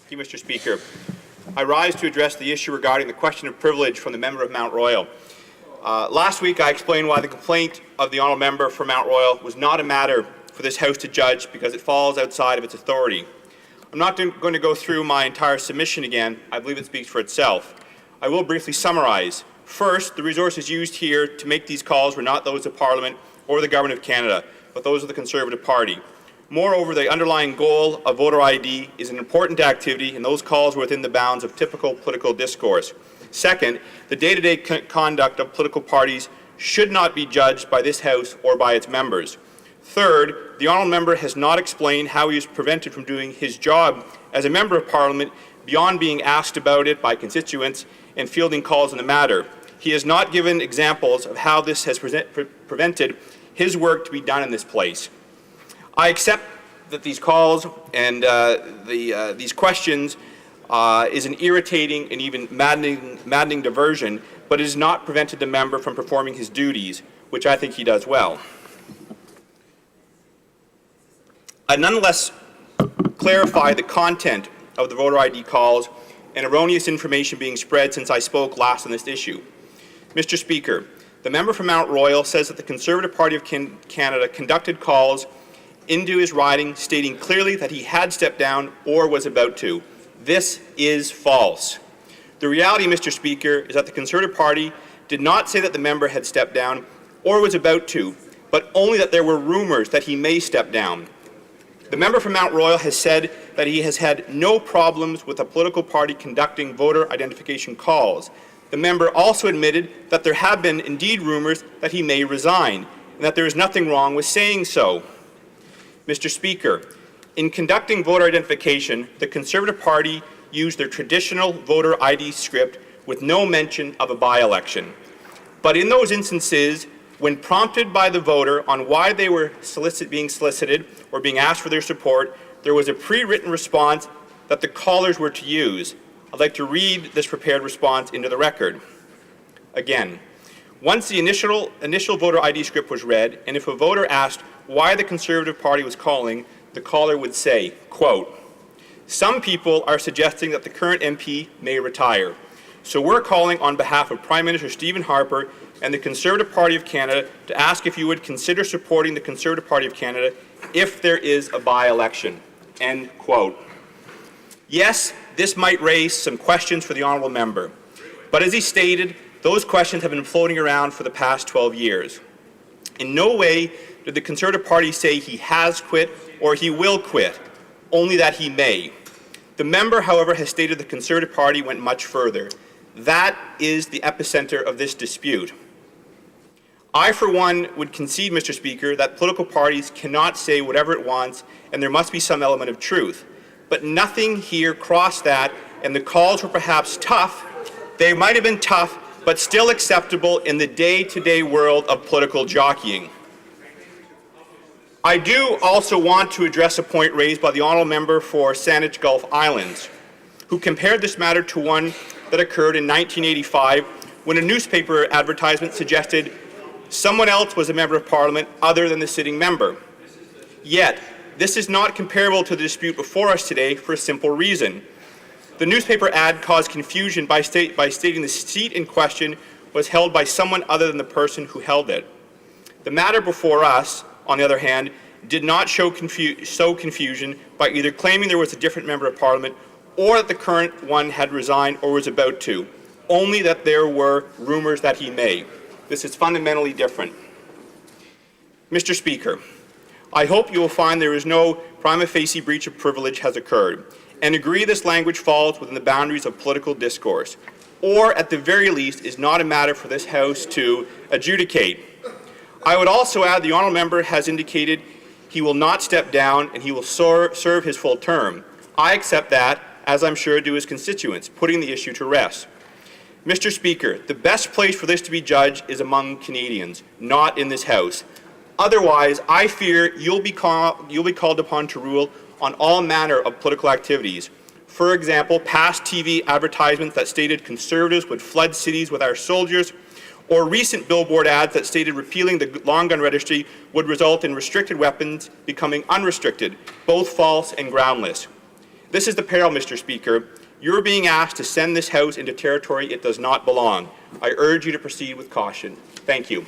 Thank you, Mr. Speaker. I rise to address the issue regarding the question of privilege from the member of Mount Royal. Last week I explained why the complaint of the honourable member for Mount Royal was not a matter for this House to judge because it falls outside of its authority. I'm not going to go through my entire submission again. I believe it speaks for itself. I will briefly summarise. First, the resources used here to make these calls were not those of Parliament or the Government of Canada, but those of the Conservative Party. Moreover, the underlying goal of voter ID is an important activity, and those calls were within the bounds of typical political discourse. Second, the day-to-day conduct of political parties should not be judged by this House or by its members. Third, the honourable member has not explained how he is prevented from doing his job as a member of Parliament beyond being asked about it by constituents and fielding calls on the matter. He has not given examples of how this has prevented his work to be done in this place. I accept that these calls and these questions is an irritating and even maddening diversion, but it has not prevented the member from performing his duties, which I think he does well. I nonetheless clarify the content of the voter ID calls and erroneous information being spread since I spoke last on this issue. Mr. Speaker, the member from Mount Royal says that the Conservative Party of Canada conducted calls into his riding stating clearly that he had stepped down or was about to. This is false. The reality, Mr. Speaker, is that the Conservative Party did not say that the member had stepped down or was about to, but only that there were rumours that he may step down. The member from Mount Royal has said that he has had no problems with a political party conducting voter identification calls. The member also admitted that there have been indeed rumours that he may resign, and that there is nothing wrong with saying so. Mr. Speaker, in conducting voter identification, the Conservative Party used their traditional voter ID script with no mention of a by-election. But in those instances, when prompted by the voter on why they were being solicited or being asked for their support, there was a pre-written response that the callers were to use. I'd like to read this prepared response into the record. Again, once the initial voter ID script was read, and if a voter asked why the Conservative Party was calling, the caller would say, quote, "Some people are suggesting that the current MP may retire. So we're calling on behalf of Prime Minister Stephen Harper and the Conservative Party of Canada to ask if you would consider supporting the Conservative Party of Canada if there is a by-election." End quote. Yes, this might raise some questions for the honourable member, but as he stated, those questions have been floating around for the past 12 years. In no way did the Conservative Party say he has quit or he will quit, only that he may. The member, however, has stated the Conservative Party went much further. That is the epicenter of this dispute. I, for one, would concede, Mr. Speaker, that political parties cannot say whatever it wants and there must be some element of truth. But nothing here crossed that, and the calls were perhaps tough. They might have been tough, but still acceptable in the day-to-day world of political jockeying. I do also want to address a point raised by the honourable member for Saanich Gulf Islands, who compared this matter to one that occurred in 1985 when a newspaper advertisement suggested someone else was a member of Parliament other than the sitting member. Yet, this is not comparable to the dispute before us today for a simple reason. The newspaper ad caused confusion by stating the seat in question was held by someone other than the person who held it. The matter before us, on the other hand, did not sow confusion by either claiming there was a different member of Parliament or that the current one had resigned or was about to, only that there were rumours that he may. This is fundamentally different. Mr. Speaker, I hope you will find there is no prima facie breach of privilege has occurred, and agree this language falls within the boundaries of political discourse, or at the very least is not a matter for this House to adjudicate. I would also add the honourable member has indicated he will not step down and he will serve his full term. I accept that, as I'm sure do his constituents, putting the issue to rest. Mr. Speaker, the best place for this to be judged is among Canadians, not in this House. Otherwise, I fear you'll be called upon to rule on all manner of political activities. For example, past TV advertisements that stated Conservatives would flood cities with our soldiers, or recent billboard ads that stated repealing the long gun registry would result in restricted weapons becoming unrestricted, both false and groundless. This is the peril, Mr. Speaker. You're being asked to send this House into territory it does not belong. I urge you to proceed with caution. Thank you.